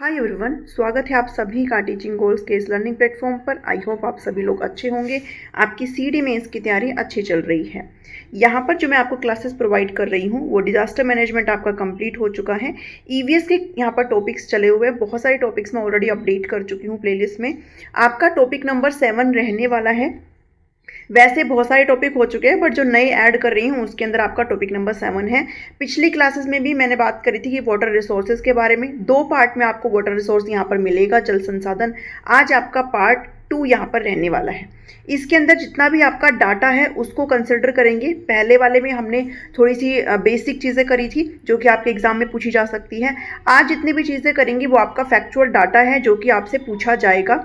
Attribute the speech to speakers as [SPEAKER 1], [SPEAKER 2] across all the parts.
[SPEAKER 1] Hi everyone, स्वागत है आप सभी का टीचिंग गोल्स के इस लर्निंग प्लेटफॉर्म पर। आई होप आप सभी लोग अच्छे होंगे। आपकी सीडी मेंस की तैयारी अच्छी चल रही है। यहाँ पर जो मैं आपको क्लासेस प्रोवाइड कर रही हूँ वो डिजास्टर मैनेजमेंट आपका कंप्लीट हो चुका है। ईवीएस के यहाँ पर टॉपिक्स चले हुए हैं, बहुत सारे टॉपिक्स मैं ऑलरेडी अपडेट कर चुकी हूँ प्लेलिस्ट में। आपका टॉपिक नंबर 7 रहने वाला है। वैसे बहुत सारे टॉपिक हो चुके हैं बट जो नए ऐड कर रही हूँ उसके अंदर आपका टॉपिक नंबर 7 है। पिछली क्लासेस में भी मैंने बात करी थी कि वाटर रिसोर्सेज के बारे में। 2 पार्ट में आपको वाटर रिसोर्स यहाँ पर मिलेगा, जल संसाधन। आज आपका पार्ट 2 यहाँ पर रहने वाला है। इसके अंदर जितना भी आपका डाटा है उसको कंसिडर करेंगे। पहले वाले में हमने थोड़ी सी बेसिक चीज़ें करी थी जो कि आपके एग्जाम में पूछी जा सकती है। आज जितनी भी चीज़ें करेंगी वो आपका फैक्चुअल डाटा है जो कि आपसे पूछा जाएगा।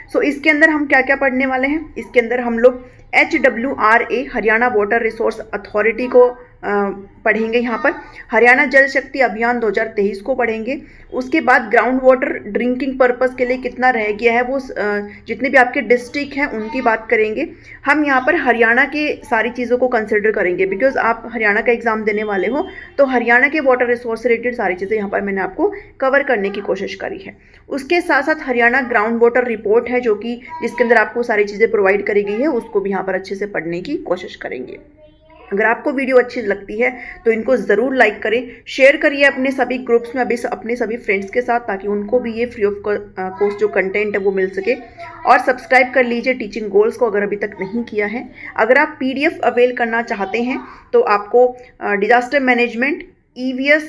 [SPEAKER 1] सो इसके अंदर हम क्या क्या पढ़ने वाले हैं, इसके अंदर हम लोग HWRA Haryana water resource authority को पढ़ेंगे। यहाँ पर हरियाणा जल शक्ति अभियान 2023 को पढ़ेंगे। उसके बाद ग्राउंड वाटर ड्रिंकिंग पर्पस के लिए कितना रह गया है वो जितने भी आपके डिस्ट्रिक्ट हैं उनकी बात करेंगे। हम यहाँ पर हरियाणा के सारी चीज़ों को कंसिडर करेंगे बिकॉज आप हरियाणा का एग्जाम देने वाले हो, तो हरियाणा के वाटर रिसोर्स से रिलेटेड सारी चीज़ें यहाँ पर मैंने आपको कवर करने की कोशिश करी है। उसके साथ साथ हरियाणा ग्राउंड वाटर रिपोर्ट है जो कि जिसके अंदर आपको सारी चीज़ें प्रोवाइड करी गई है, उसको भी यहाँ पर अच्छे से पढ़ने की कोशिश करेंगे। अगर आपको वीडियो अच्छी लगती है तो इनको ज़रूर लाइक करें, शेयर करिए अपने सभी ग्रुप्स में, अपने सभी फ्रेंड्स के साथ, ताकि उनको भी ये फ्री ऑफ कॉस्ट जो कंटेंट है वो मिल सके। और सब्सक्राइब कर लीजिए टीचिंग गोल्स को अगर अभी तक नहीं किया है। अगर आप PDF अवेल करना चाहते हैं तो आपको disaster management, EVS,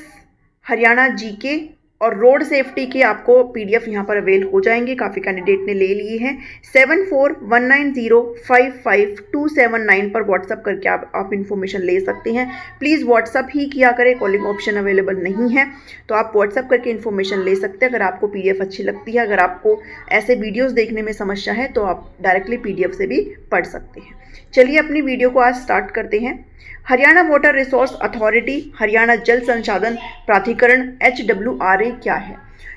[SPEAKER 1] Haryana GK और रोड सेफ्टी के आपको PDF यहाँ पर अवेल हो जाएंगे। काफ़ी कैंडिडेट ने ले लिए हैं। 7419055279 पर व्हाट्सअप करके आप इन्फॉर्मेशन ले सकते हैं। प्लीज़ व्हाट्सअप ही किया करें, कॉलिंग ऑप्शन अवेलेबल नहीं है, तो आप व्हाट्सअप करके इन्फॉर्मेशन ले सकते हैं अगर आपको PDF अच्छी लगती है। अगर आपको ऐसे वीडियोज़ देखने में समस्या है तो आप डायरेक्टली PDF से भी पढ़ सकते हैं। चलिए अपनी वीडियो को आज स्टार्ट करते हैं। Haryana water resource authority, Haryana जल संसाधन प्राधिकरण HWRA क्या है।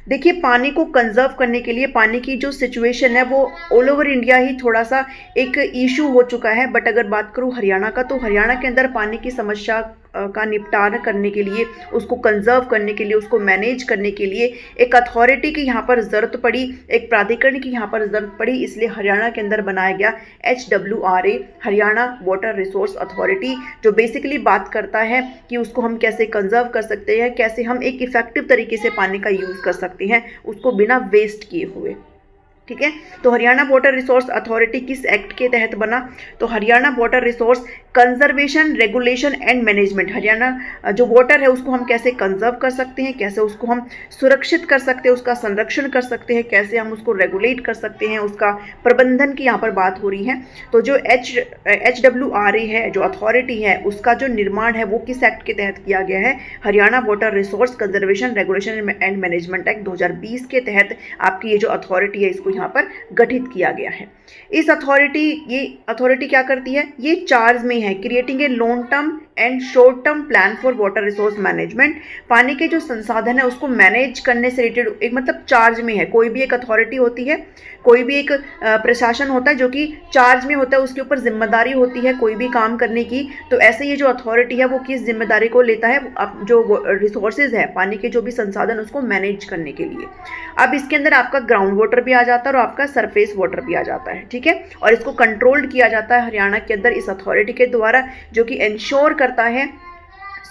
[SPEAKER 1] देखिए, पानी को कंजर्व करने के लिए पानी की जो सिचुएशन है वो ऑल ओवर इंडिया ही थोड़ा सा एक इशू हो चुका है। बट अगर बात करूँ हरियाणा का, तो हरियाणा के अंदर पानी की समस्या का निपटारा करने के लिए, उसको कंजर्व करने के लिए, उसको मैनेज करने के लिए एक अथॉरिटी की यहाँ पर ज़रूरत पड़ी, एक प्राधिकरण की यहाँ पर ज़रूरत पड़ी। इसलिए हरियाणा के अंदर बनाया गया HWRA Haryana water resource authority, जो बेसिकली बात करता है कि उसको हम कैसे कंजर्व कर सकते हैं, कैसे हम एक इफेक्टिव तरीके से पानी का यूज़ कर सकते हैं उसको बिना वेस्ट किए हुए। ठीक है, तो हरियाणा वाटर रिसोर्स अथॉरिटी किस एक्ट के तहत बना, तो Haryana water resource conservation regulation and management. Haryana जो वाटर है उसको हम कैसे कंजर्व कर सकते हैं, कैसे उसको हम सुरक्षित कर सकते हैं, उसका संरक्षण कर सकते हैं, कैसे हम उसको रेगुलेट कर सकते हैं, उसका प्रबंधन की यहाँ पर बात हो रही है। तो जो HWRA है, जो अथॉरिटी है, उसका जो निर्माण है वो किस एक्ट के तहत किया गया है, Haryana water resource conservation regulation and management act 2020 के तहत आपकी ये जो अथॉरिटी है इसको यहाँ पर गठित किया गया है। ये अथॉरिटी क्या करती है, ये चार्ज में है creating a long term and short term plan for water resource management. पानी के जो संसाधन है उसको मैनेज करने से रिलेटेड एक मतलब चार्ज में है। कोई भी एक अथॉरिटी होती है, कोई भी एक प्रशासन होता है जो कि चार्ज में होता है, उसके ऊपर जिम्मेदारी होती है कोई भी काम करने की। तो ऐसे ये जो अथॉरिटी है वो किस जिम्मेदारी को लेता है, जो रिसोर्सेज है पानी के जो भी संसाधन उसको मैनेज करने के लिए। अब इसके अंदर आपका ग्राउंड वाटर भी आ जाता है और आपका सरफेस वाटर भी आ जाता है। ठीक है, और इसको कंट्रोल्ड किया जाता है हरियाणा के अंदर इस अथॉरिटी के द्वारा, जो कि इंश्योर करता है,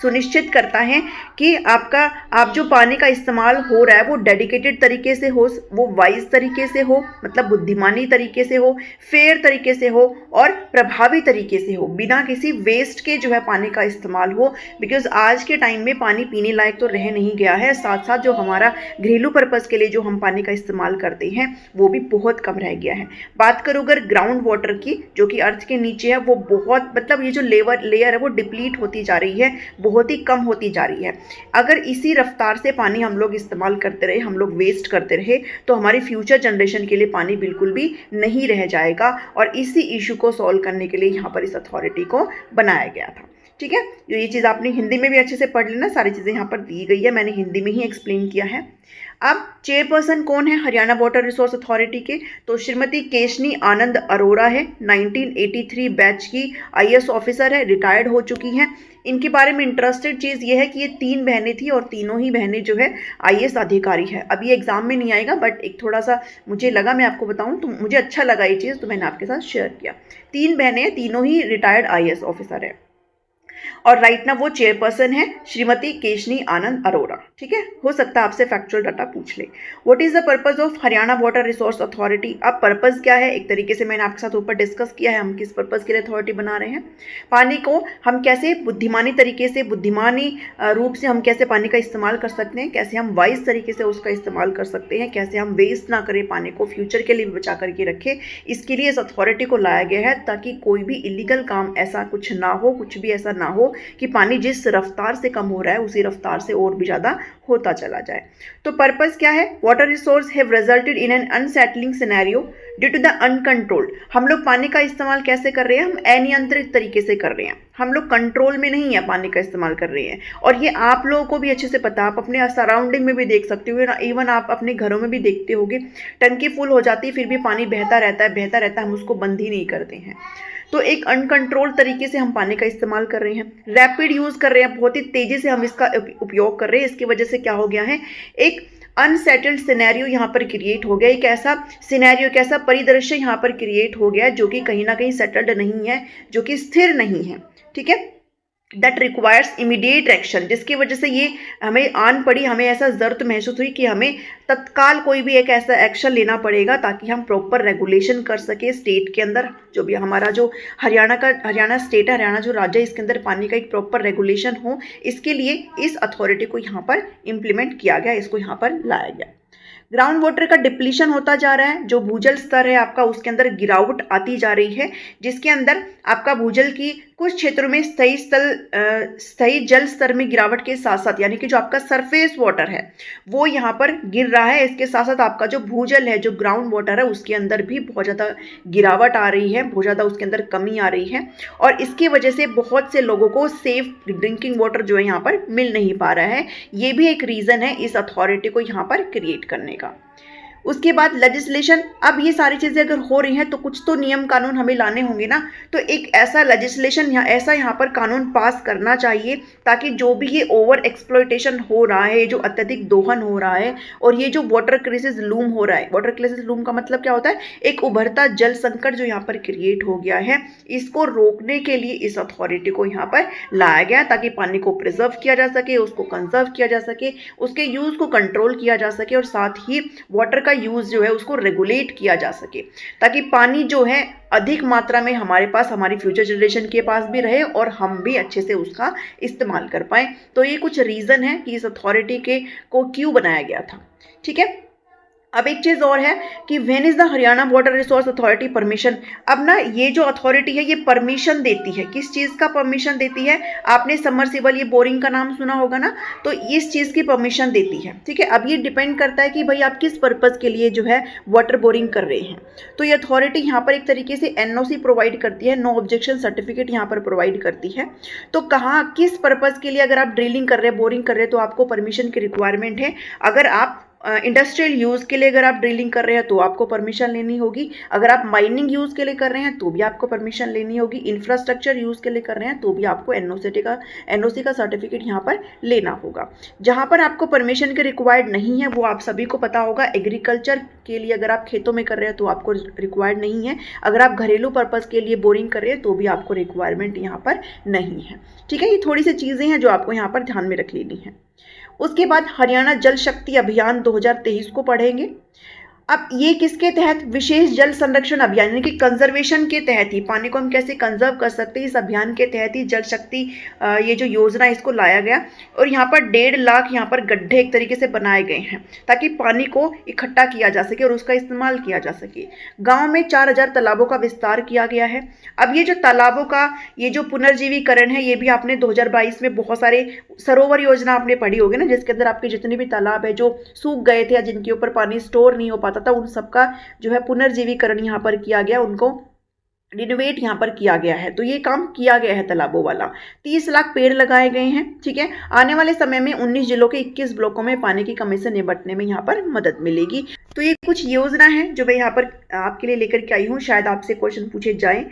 [SPEAKER 1] सुनिश्चित करता है कि आप जो पानी का इस्तेमाल हो रहा है वो डेडिकेटेड तरीके से हो, वो वाइज तरीके से हो, मतलब बुद्धिमानी तरीके से हो, फेयर तरीके से हो और प्रभावी तरीके से हो, बिना किसी वेस्ट के जो है पानी का इस्तेमाल हो। बिकॉज आज के टाइम में पानी पीने लायक तो रह नहीं गया है, साथ साथ जो हमारा घरेलू पर्पज़ के लिए जो हम पानी का इस्तेमाल करते हैं वो भी बहुत कम रह गया है। बात करूँ अगर ग्राउंड वाटर की, जो कि अर्थ के नीचे है, वो बहुत मतलब ये जो लेयर है वो डिप्लीट होती जा रही है, बहुत ही कम होती जा रही है। अगर इसी रफ्तार से पानी हम लोग इस्तेमाल करते रहे, हम लोग वेस्ट करते रहे, तो हमारी फ्यूचर जनरेशन के लिए पानी बिल्कुल भी नहीं रह जाएगा। और इसी इशू को सॉल्व करने के लिए यहाँ पर इस अथॉरिटी को बनाया गया था। ठीक है। जो ये चीज़ आपने हिंदी में भी अच्छे से पढ़ लेना, सारी चीज़ें यहाँ पर दी गई है, मैंने हिंदी में ही एक्सप्लेन किया है। अब चेयरपर्सन कौन है हरियाणा वाटर रिसोर्स अथॉरिटी के? तो श्रीमती केशनी आनंद अरोड़ा है, 1983 बैच की आईएएस ऑफिसर है, रिटायर्ड हो चुकी हैं। इनके बारे में इंटरेस्टेड चीज़ ये है कि ये 3 बहनें थी और तीनों ही बहनें जो है आईएएस अधिकारी है। अब ये एग्जाम में नहीं आएगा, बट एक थोड़ा सा मुझे लगा मैं आपको बताऊं, तो मुझे अच्छा लगा ये चीज़, तो मैंने आपके साथ शेयर किया। 3 बहनें हैं, तीनों ही रिटायर्ड आईएएस ऑफिसर है और राइट ना वो चेयरपर्सन है श्रीमती केशनी आनंद अरोड़ा। ठीक है, हो सकता है आपसे फैक्चुअल डाटा पूछ ले। What is the purpose of Haryana water resource authority? अब पर्पस क्या है, एक तरीके से मैंने आपके साथ ऊपर डिस्कस किया है, हम किस पर्पस के लिए अथॉरिटी बना रहे हैं। पानी को हम कैसे बुद्धिमानी तरीके से, बुद्धिमानी रूप से हम कैसे पानी का इस्तेमाल कर सकते हैं, कैसे हम वाइज तरीके से उसका इस्तेमाल कर सकते हैं, कैसे हम वेस्ट ना करें, पानी को फ्यूचर के लिए भी बचा करके रखें। इसके लिए इस अथॉरिटी को लाया गया है ताकि कोई भी इलीगल काम ऐसा कुछ ना हो, कुछ भी ऐसा ना हो कि पानी जिस रफ्तार से कम हो रहा है उसी रफ्तार से और भी ज़्यादा होता चला जाए। तो पर्पस क्या है? Water resource have resulted in an unsettling scenario due to the uncontrolled. हम लोग पानी का इस्तेमाल कैसे कर रहे हैं? हम अनियंत्रित तरीके से कर रहे हैं, हम लोग कंट्रोल में नहीं है पानी का इस्तेमाल कर रहे हैं। और ये आप लोगों को भी अच्छे से पता, आप अपने सराउंडिंग में भी देख सकते हो, इवन आप अपने घरों में भी देखते होगे, टंकी फुल हो जाती है फिर भी पानी बहता रहता है, हम उसको बंद ही नहीं करते हैं। तो एक अनकंट्रोल तरीके से हम पानी का इस्तेमाल कर रहे हैं, रैपिड यूज़ कर रहे हैं, बहुत ही तेज़ी से हम इसका उपयोग कर रहे हैं। इसकी वजह से क्या हो गया है, एक अनसेटल्ड सिनेरियो यहाँ पर क्रिएट हो गया, एक ऐसा सिनेरियो, एक ऐसा परिदृश्य यहाँ पर क्रिएट हो गया जो कि कहीं ना कहीं सेटल्ड नहीं है, जो कि स्थिर नहीं है। ठीक है, दैट रिक्वायर्स इमीडिएट एक्शन, जिसकी वजह से ये हमें आन पड़ी, हमें ऐसा ज़रूरत महसूस हुई कि हमें तत्काल कोई भी एक ऐसा एक्शन लेना पड़ेगा ताकि हम प्रॉपर रेगुलेशन कर सके स्टेट के अंदर। जो भी हमारा जो हरियाणा स्टेट है, हरियाणा जो राज्य है, इसके अंदर पानी का एक प्रॉपर रेगुलेशन हो, इसके लिए इस अथॉरिटी को यहाँ पर इम्प्लीमेंट किया गया, इसको यहाँ पर लाया गया। ग्राउंड वाटर का डिप्लीशन होता जा रहा है, जो भूजल स्तर है आपका उसके अंदर गिरावट आती जा रही है, जिसके अंदर आपका भूजल की कुछ क्षेत्रों में स्थायी जल स्तर में गिरावट के साथ साथ, यानी कि जो आपका सरफेस वाटर है वो यहाँ पर गिर रहा है, इसके साथ साथ आपका जो भूजल है, जो ग्राउंड वाटर है, उसके अंदर भी बहुत ज़्यादा गिरावट आ रही है, बहुत ज़्यादा उसके अंदर कमी आ रही है। और इसकी वजह से बहुत से लोगों को सेफ ड्रिंकिंग वाटर जो है यहाँ पर मिल नहीं पा रहा है। ये भी एक रीज़न है इस अथॉरिटी को यहाँ पर क्रिएट करने का। उसके बाद लेजिस्लेशन, अब ये सारी चीज़ें अगर हो रही हैं तो कुछ तो नियम कानून हमें लाने होंगे ना, तो एक ऐसा लेजिस्लेशन ऐसा यहाँ पर कानून पास करना चाहिए ताकि जो भी ये ओवर एक्सप्लॉयटेशन हो रहा है, जो अत्यधिक दोहन हो रहा है और ये जो वाटर क्राइसिस लूम हो रहा है, वाटर क्राइसिस लूम का मतलब क्या होता है, एक उभरता जल संकट जो यहाँ पर क्रिएट हो गया है, इसको रोकने के लिए इस अथॉरिटी को यहाँ पर लाया गया ताकि पानी को प्रिजर्व किया जा सके, उसको कंजर्व किया जा सके, उसके यूज़ को कंट्रोल किया जा सके और साथ ही वाटर यूज जो है उसको रेगुलेट किया जा सके ताकि पानी जो है अधिक मात्रा में हमारे पास, हमारी फ्यूचर जनरेशन के पास भी रहे और हम भी अच्छे से उसका इस्तेमाल कर पाए। तो ये कुछ रीजन है कि इस अथॉरिटी को क्यों बनाया गया था। ठीक है, अब एक चीज़ और है कि when is the Haryana water resource authority permission. अब ना ये जो अथॉरिटी है ये परमिशन देती है, किस चीज़ का परमिशन देती है? आपने समरसीबल, ये बोरिंग का नाम सुना होगा ना, तो इस चीज़ की परमिशन देती है। ठीक है, अब ये डिपेंड करता है कि भाई आप किस पर्पज़ के लिए जो है वाटर बोरिंग कर रहे हैं। तो ये अथॉरिटी यहाँ पर एक तरीके से NOC प्रोवाइड करती है, नो ऑब्जेक्शन सर्टिफिकेट यहाँ पर प्रोवाइड करती है। तो कहाँ किस पर्पज़ के लिए अगर आप ड्रिलिंग कर रहे हैं, बोरिंग कर रहे हैं, तो आपको परमिशन की रिक्वायरमेंट है। अगर आप इंडस्ट्रियल यूज़ के लिए अगर आप ड्रिलिंग कर रहे हैं तो आपको परमिशन लेनी होगी, अगर आप माइनिंग यूज़ के लिए कर रहे हैं तो भी आपको परमिशन लेनी होगी, इंफ्रास्ट्रक्चर यूज़ के लिए कर रहे हैं तो भी आपको NOC का सर्टिफिकेट यहाँ पर लेना होगा। जहाँ पर आपको परमिशन के रिक्वायर्ड नहीं है वो आप सभी को पता होगा, एग्रीकल्चर के लिए अगर आप खेतों में कर रहे हैं तो आपको रिक्वायर्ड नहीं है, अगर आप घरेलू पर्पज़ के लिए बोरिंग कर रहे हैं तो भी आपको रिक्वायरमेंट यहाँ पर नहीं है। ठीक है, ये थोड़ी सी चीज़ें हैं जो आपको यहाँ पर ध्यान में रख लेनी है। उसके बाद हरियाणा जल शक्ति अभियान 2023 को पढ़ेंगे। अब ये किसके तहत? विशेष जल संरक्षण अभियान, यानी कि कंजर्वेशन के तहत ही पानी को हम कैसे कंजर्व कर सकते हैं, इस अभियान के तहत ही जल शक्ति ये जो योजना है इसको लाया गया। और यहाँ पर 1.5 लाख यहाँ पर गड्ढे एक तरीके से बनाए गए हैं ताकि पानी को इकट्ठा किया जा सके और उसका इस्तेमाल किया जा सके। गाँव में 4000 तालाबों का विस्तार किया गया है। अब ये जो तालाबों का ये जो पुनर्जीवीकरण है, ये भी आपने 2022 में बहुत सारे सरोवर योजना आपने पढ़ी होगी ना, जिसके अंदर आपके जितने भी तालाब है जो सूख गए थे या जिनके ऊपर पानी स्टोर नहीं हो पाता था, उन सबका जो है पुनर्जीवीकरण यहाँ पर किया गया, उनको रिनोवेट यहाँ पर किया गया है। तो ये काम किया गया है तालाबों वाला। 30 लाख पेड़ लगाए गए हैं, ठीक है। आने वाले समय में 19 जिलों के 21 ब्लॉकों में पानी की कमी से निपटने में यहाँ पर मदद मिलेगी। तो ये कुछ योजना है जो मैं यहाँ पर आपके लिए लेकर के आई हूँ, शायद आपसे क्वेश्चन पूछे जाए।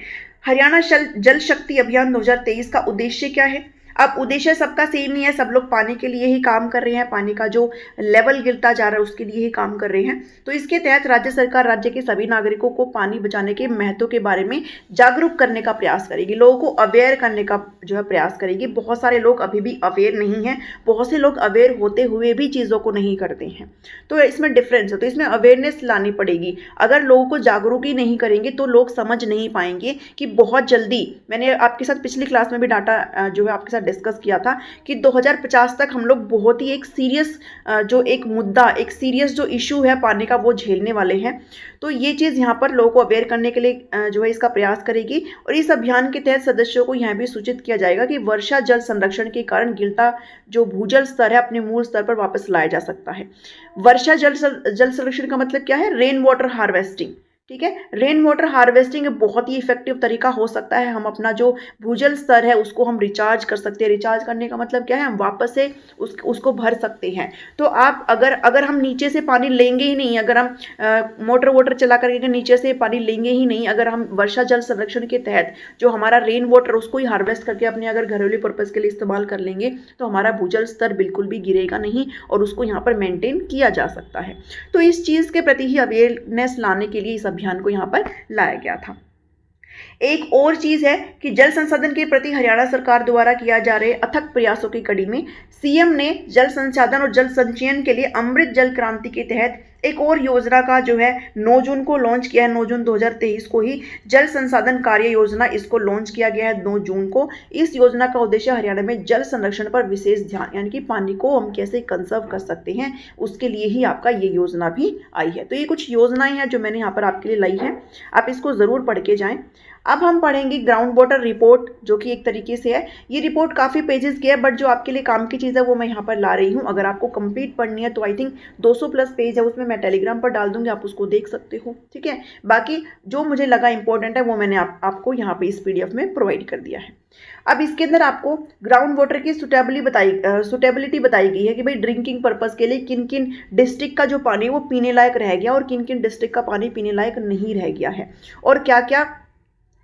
[SPEAKER 1] हरियाणा जल शक्ति अभियान 2023 का उद्देश्य क्या है? अब उद्देश्य सबका सेम ही है, सब लोग पानी के लिए ही काम कर रहे हैं, पानी का जो लेवल गिरता जा रहा है उसके लिए ही काम कर रहे हैं। तो इसके तहत राज्य सरकार राज्य के सभी नागरिकों को पानी बचाने के महत्व के बारे में जागरूक करने का प्रयास करेगी, लोगों को अवेयर करने का जो है प्रयास करेगी। बहुत सारे लोग अभी भी अवेयर नहीं हैं, बहुत से लोग अवेयर होते हुए भी चीज़ों को नहीं करते हैं। तो इसमें डिफरेंस है, तो इसमें अवेयरनेस लानी पड़ेगी। अगर लोगों को जागरूक ही नहीं करेंगे तो लोग समझ नहीं पाएंगे कि बहुत जल्दी, मैंने आपके साथ पिछली क्लास में भी डाटा जो है आपके साथ डिस्कस किया था कि 2050 तक हम लोग बहुत ही एक सीरियस जो एक मुद्दा, एक सीरियस जो इशू है पानी का, वो झेलने वाले हैं। तो ये चीज़ यहाँ पर लोगों को अवेयर करने के लिए जो है इसका प्रयास करेगी। और इस अभियान के तहत सदस्यों को यहाँ भी सूचित किया जाएगा कि वर्षा जल संरक्षण के कारण गिरता जो भूजल स्तर है अपने मूल स्तर पर वापस लाया जा सकता है। वर्षा जल संरक्षण का मतलब क्या है? रेन वाटर हार्वेस्टिंग, ठीक है। रेन वाटर हार्वेस्टिंग बहुत ही इफेक्टिव तरीका हो सकता है। हम अपना जो भूजल स्तर है उसको हम रिचार्ज कर सकते हैं। रिचार्ज करने का मतलब क्या है? हम वापस से उसको भर सकते हैं। तो आप अगर हम नीचे से पानी लेंगे ही नहीं, अगर हम मोटर वोटर चला करके नीचे से पानी लेंगे ही नहीं, अगर हम वर्षा जल संरक्षण के तहत जो हमारा रेन वाटर उसको ही हार्वेस्ट करके अपने अगर घरेलू पर्पज़ के लिए इस्तेमाल कर लेंगे तो हमारा भूजल स्तर बिल्कुल भी गिरेगा नहीं और उसको यहाँ पर मेंटेन किया जा सकता है। तो इस चीज़ के प्रति ही अवेयरनेस लाने के लिए इस अभियान को यहाँ पर लाया गया था। एक और चीज है कि जल संसाधन के प्रति हरियाणा सरकार द्वारा किया जा रहे अथक प्रयासों की कड़ी में सीएम ने जल संसाधन और जल संचयन के लिए अमृत जल क्रांति के तहत एक और योजना का जो है 9 जून को लॉन्च किया है। 9 जून 2023 को ही जल संसाधन कार्य योजना इसको लॉन्च किया गया है 9 जून को। इस योजना का उद्देश्य हरियाणा में जल संरक्षण पर विशेष ध्यान, यानी कि पानी को हम कैसे कंजर्व कर सकते हैं, उसके लिए ही आपका ये योजना भी आई है। तो ये कुछ योजनाएं हैं जो मैंने यहाँ पर आपके लिए लाई है, आप इसको ज़रूर पढ़ के जाएं। अब हम पढ़ेंगे ग्राउंड वाटर रिपोर्ट, जो कि एक तरीके से है, ये रिपोर्ट काफ़ी पेजेस की है बट जो आपके लिए काम की चीज़ है वो मैं यहाँ पर ला रही हूँ। अगर आपको कंप्लीट पढ़नी है तो आई थिंक 200 प्लस पेज है, उसमें मैं टेलीग्राम पर डाल दूंगी, आप उसको देख सकते हो, ठीक है। बाकी जो मुझे लगा इंपॉर्टेंट है वो मैंने आपको यहाँ पे इस PDF में प्रोवाइड कर दिया है। अब इसके अंदर आपको ग्राउंड वाटर की सुटेबिलिटी बताई गई है कि भाई ड्रिंकिंग पर्पज़ के लिए किन किन डिस्ट्रिक्ट का जो पानी वो पीने लायक रह गया और किन किन डिस्ट्रिक्ट का पानी पीने लायक नहीं रह गया है, और क्या क्या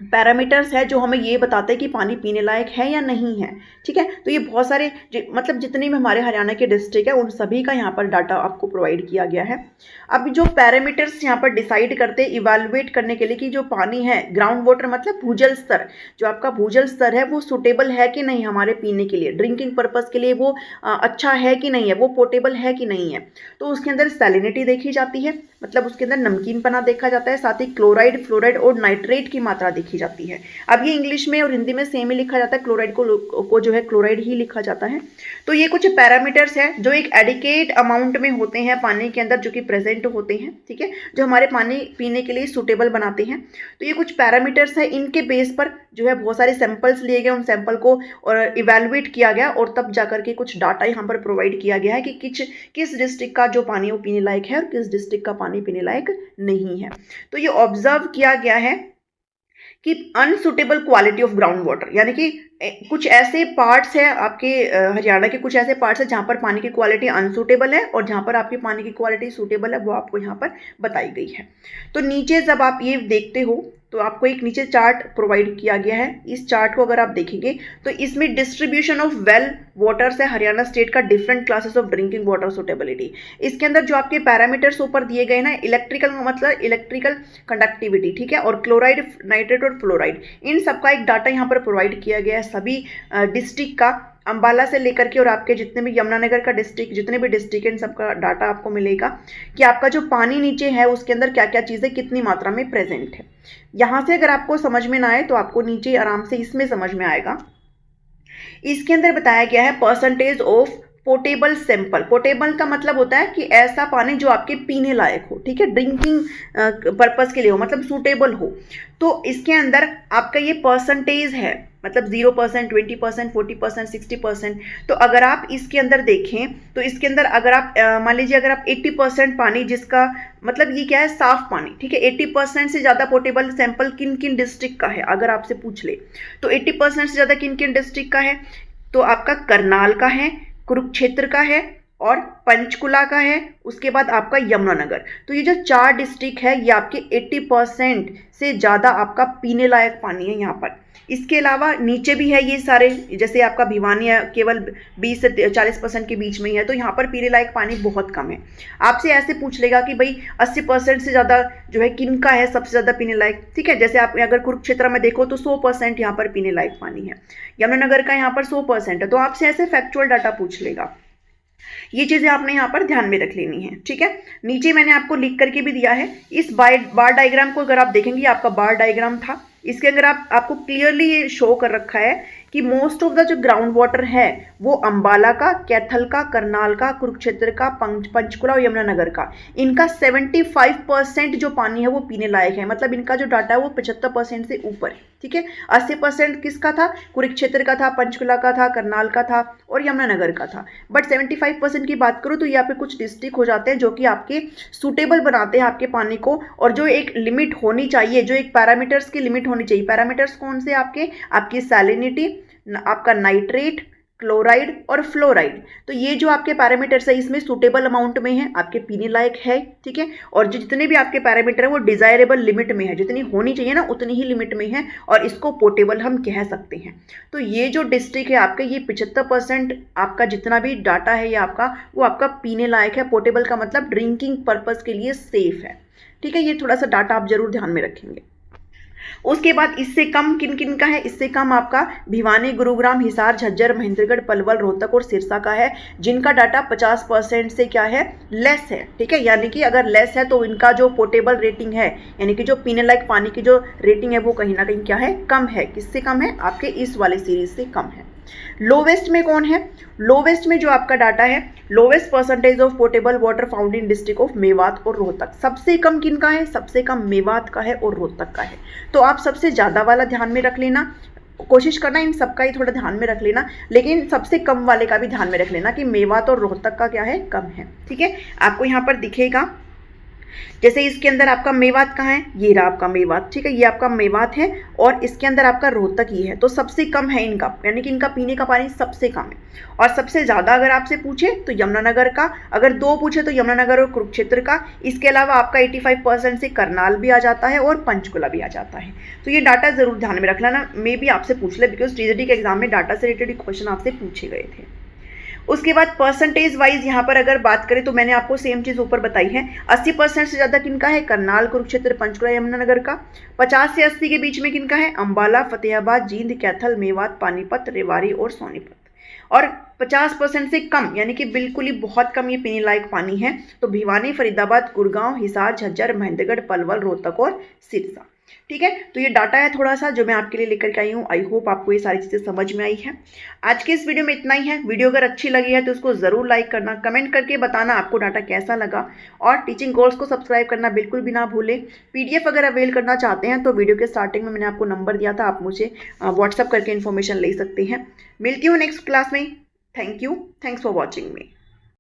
[SPEAKER 1] पैरामीटर्स है जो हमें ये बताते हैं कि पानी पीने लायक है या नहीं है, ठीक है। तो ये बहुत सारे मतलब जितने भी हमारे हरियाणा के डिस्ट्रिक्ट है उन सभी का यहाँ पर डाटा आपको प्रोवाइड किया गया है। अब जो पैरामीटर्स यहाँ पर डिसाइड करते हैं इवैल्यूएट करने के लिए कि जो पानी है ग्राउंड वाटर मतलब भूजल स्तर, जो आपका भूजल स्तर है वो सुटेबल है कि नहीं हमारे पीने के लिए, ड्रिंकिंग पर्पज़ के लिए वो अच्छा है कि नहीं है, वो पोर्टेबल है कि नहीं है। तो उसके अंदर सैलिनिटी देखी जाती है, मतलब उसके अंदर नमकीनपना देखा जाता है, साथ ही क्लोराइड, फ्लोराइड और नाइट्रेट की मात्रा देखी जाती है। अब ये इंग्लिश में और हिंदी में सेम ही लिखा जाता है, क्लोराइड को जो है क्लोराइड ही लिखा जाता है। तो ये कुछ पैरामीटर्स है जो एक एडिकेट अमाउंट में होते हैं पानी के अंदर, जो कि प्रेजेंट होते हैं, ठीक है, जो हमारे पानी पीने के लिए सूटेबल बनाते हैं। तो ये कुछ पैरामीटर्स है, इनके बेस पर जो है बहुत सारे सैंपल्स लिए गए, उन सैंपल को और इवैल्यूएट किया गया और तब जाकर के कुछ डाटा यहाँ पर प्रोवाइड किया गया है कि किस डिस्ट्रिक्ट का जो पानी वो पीने लायक है और किस डिस्ट्रिक्ट का पानी पीने लायक नहीं है। तो ये ऑब्जर्व किया गया है कि unsuitable quality of ground water, यानी कि कुछ ऐसे पार्ट्स हैं आपके हरियाणा के, कुछ ऐसे पार्ट्स हैं जहाँ पर पानी की क्वालिटी अनसुटेबल है और जहाँ पर आपकी पानी की क्वालिटी सूटेबल है, वो आपको यहाँ पर बताई गई है। तो नीचे जब आप ये देखते हो तो आपको एक नीचे चार्ट प्रोवाइड किया गया है। इस चार्ट को अगर आप देखेंगे तो इसमें डिस्ट्रीब्यूशन ऑफ वेल वाटर्स है हरियाणा स्टेट का, different classes of drinking water suitability. इसके अंदर जो आपके पैरामीटर्स ऊपर दिए गए ना, इलेक्ट्रिकल मतलब इलेक्ट्रिकल कंडक्टिविटी, ठीक है, और क्लोराइड, नाइट्रेट और फ्लोराइड, इन सबका एक डाटा यहाँ पर प्रोवाइड किया गया है सभी डिस्ट्रिक्ट का, अंबाला से लेकर के और आपके जितने भी यमुनानगर का डिस्ट्रिक्ट, जितने भी डिस्ट्रिक्ट इन सबका डाटा आपको मिलेगा कि आपका जो पानी नीचे है उसके अंदर क्या क्या चीज़ें कितनी मात्रा में प्रेजेंट है। यहाँ से अगर आपको समझ में ना आए तो आपको नीचे आराम से इसमें समझ में आएगा। इसके अंदर बताया गया है percentage of portable sample. Portable का मतलब होता है कि ऐसा पानी जो आपके पीने लायक हो, ठीक है, ड्रिंकिंग पर्पस के लिए हो, मतलब सूटेबल हो। तो इसके अंदर आपका ये परसेंटेज है, मतलब 0%, 20%, 40%, 60%। तो अगर आप इसके अंदर देखें तो इसके अंदर अगर आप मान लीजिए अगर आप 80% पानी जिसका मतलब ये क्या है, साफ पानी, ठीक है। 80% से ज़्यादा पोर्टेबल सैंपल किन किन डिस्ट्रिक्ट का है, अगर आपसे पूछ ले तो 80% से ज़्यादा किन किन डिस्ट्रिक्ट का है, तो आपका करनाल का है, कुरुक्षेत्र का है और पंचकुला का है, उसके बाद आपका यमुनानगर। तो ये जो 4 डिस्ट्रिक्ट है ये आपके 80% से ज़्यादा आपका पीने लायक पानी है यहाँ पर। इसके अलावा नीचे भी है ये सारे, जैसे आपका भिवानी है केवल 20 से 40% के बीच में ही है, तो यहाँ पर पीने लायक पानी बहुत कम है। आपसे ऐसे पूछ लेगा कि भाई 80% से ज़्यादा जो है किन का है सबसे ज़्यादा पीने लायक, ठीक है। जैसे आप अगर कुरुक्षेत्र में देखो तो 100% यहाँ पर पीने लायक पानी है, यमुनानगर का यहाँ पर 100% है। तो आपसे ऐसे फैक्चुअल डाटा पूछ लेगा, ये चीज़ें आपने यहाँ पर ध्यान में रख लेनी है, ठीक है। नीचे मैंने आपको लिख करके भी दिया है। इस बार डायग्राम को अगर आप देखेंगे, आपका बार डायग्राम था, इसके अंदर आपको क्लियरली ये शो कर रखा है कि मोस्ट ऑफ द जो ग्राउंड वाटर है वो अंबाला का, कैथल का, करनाल का, कुरुक्षेत्र का, पंचकुला और यमुनानगर का, इनका 75% जो पानी है वो पीने लायक है। मतलब इनका जो डाटा है वो 75% से ऊपर है, ठीक है। 80% किसका था, कुरुक्षेत्र का था, पंचकुला का था, करनाल का था और यमुनानगर का था। बट 75% की बात करूँ तो यहाँ पे कुछ डिस्ट्रिक्ट हो जाते हैं जो कि आपके सूटेबल बनाते हैं आपके पानी को, और जो एक लिमिट होनी चाहिए, जो एक पैरामीटर्स की लिमिट होनी चाहिए। पैरामीटर्स कौन से आपकी सैलिनिटी, आपका नाइट्रेट, क्लोराइड और फ्लोराइड। तो ये जो आपके पैरामीटर्स है इसमें सूटेबल अमाउंट में है, आपके पीने लायक है, ठीक है। और जो जितने भी आपके पैरामीटर है वो डिजायरेबल लिमिट में है, जितनी होनी चाहिए ना उतनी ही लिमिट में है, और इसको पोर्टेबल हम कह सकते हैं। तो ये जो डिस्ट्रिक्ट है आपका, ये 75% आपका जितना भी डाटा है ये आपका, वो आपका पीने लायक है। पोर्टेबल का मतलब ड्रिंकिंग पर्पज के लिए सेफ है, ठीक है। ये थोड़ा सा डाटा आप जरूर ध्यान में रखेंगे। उसके बाद इससे कम किन किन का है, इससे कम आपका भिवानी, गुरुग्राम, हिसार, झज्जर, महेंद्रगढ़, पलवल, रोहतक और सिरसा का है, जिनका डाटा 50% से क्या है, लेस है, ठीक है। यानी कि अगर लेस है तो इनका जो पोर्टेबल रेटिंग है, यानी कि जो पीने लायक पानी की जो रेटिंग है वो कहीं ना कहीं क्या है, कम है। किससे कम है, आपके इस वाले सीरीज से कम है। लोवेस्ट में कौन है, लोवेस्ट में जो आपका डाटा है, lowest percentage of portable water found in district of Mewat और रोहतक। सबसे कम किन का है, सबसे कम मेवात का है और रोहतक का है। तो आप सबसे ज़्यादा वाला ध्यान में रख लेना, कोशिश करना इन सबका ही थोड़ा ध्यान में रख लेना, लेकिन सबसे कम वाले का भी ध्यान में रख लेना कि मेवात और रोहतक का क्या है, कम है, ठीक है। आपको यहाँ पर दिखेगा जैसे इसके अंदर आपका मेवात कहाँ है, ये रहा आपका मेवात, ठीक है। ये आपका मेवात है और इसके अंदर आपका रोहतक ही है, तो सबसे कम है इनका, यानी कि इनका पीने का पानी सबसे कम है। और सबसे ज़्यादा अगर आपसे पूछे तो यमुनानगर का, अगर 2 पूछे तो यमुनानगर और कुरुक्षेत्र का। इसके अलावा आपका 85% से करनाल भी आ जाता है और पंचकुला भी आ जाता है। तो ये डाटा ज़रूर ध्यान में रख लेना, मे भी आपसे पूछ ले, बिकॉज टीजीटी के एग्जाम में डाटा से रिलेटेड क्वेश्चन आपसे पूछे गए थे। उसके बाद परसेंटेज वाइज यहाँ पर अगर बात करें तो मैंने आपको सेम चीज़ ऊपर बताई है। 80% से ज़्यादा किनका है, करनाल, कुरुक्षेत्र, पंचकुला, यमुनानगर का। 50 से 80 के बीच में किनका है, अंबाला, फतेहाबाद, जींद, कैथल, मेवात, पानीपत, रेवाड़ी और सोनीपत। और 50% से कम यानी कि बिल्कुल ही बहुत कम ये पीने लायक पानी है तो भिवानी, फरीदाबाद, गुड़गांव, हिसार, झज्जर, महेंद्रगढ़, पलवल, रोहतक और सिरसा, ठीक है। तो ये डाटा है थोड़ा सा जो मैं आपके लिए लेकर के आई हूँ। आई होप आपको ये सारी चीज़ें समझ में आई है। आज के इस वीडियो में इतना ही है। वीडियो अगर अच्छी लगी है तो उसको ज़रूर लाइक करना, कमेंट करके बताना आपको डाटा कैसा लगा, और टीचिंग गोल्स को सब्सक्राइब करना बिल्कुल भी ना भूलें। PDF अगर अवेल करना चाहते हैं तो वीडियो के स्टार्टिंग में मैंने आपको नंबर दिया था, आप मुझे व्हाट्सअप करके इन्फॉर्मेशन ले सकते हैं। मिलती हूँ नेक्स्ट क्लास में। Thank you, thanks for watching me.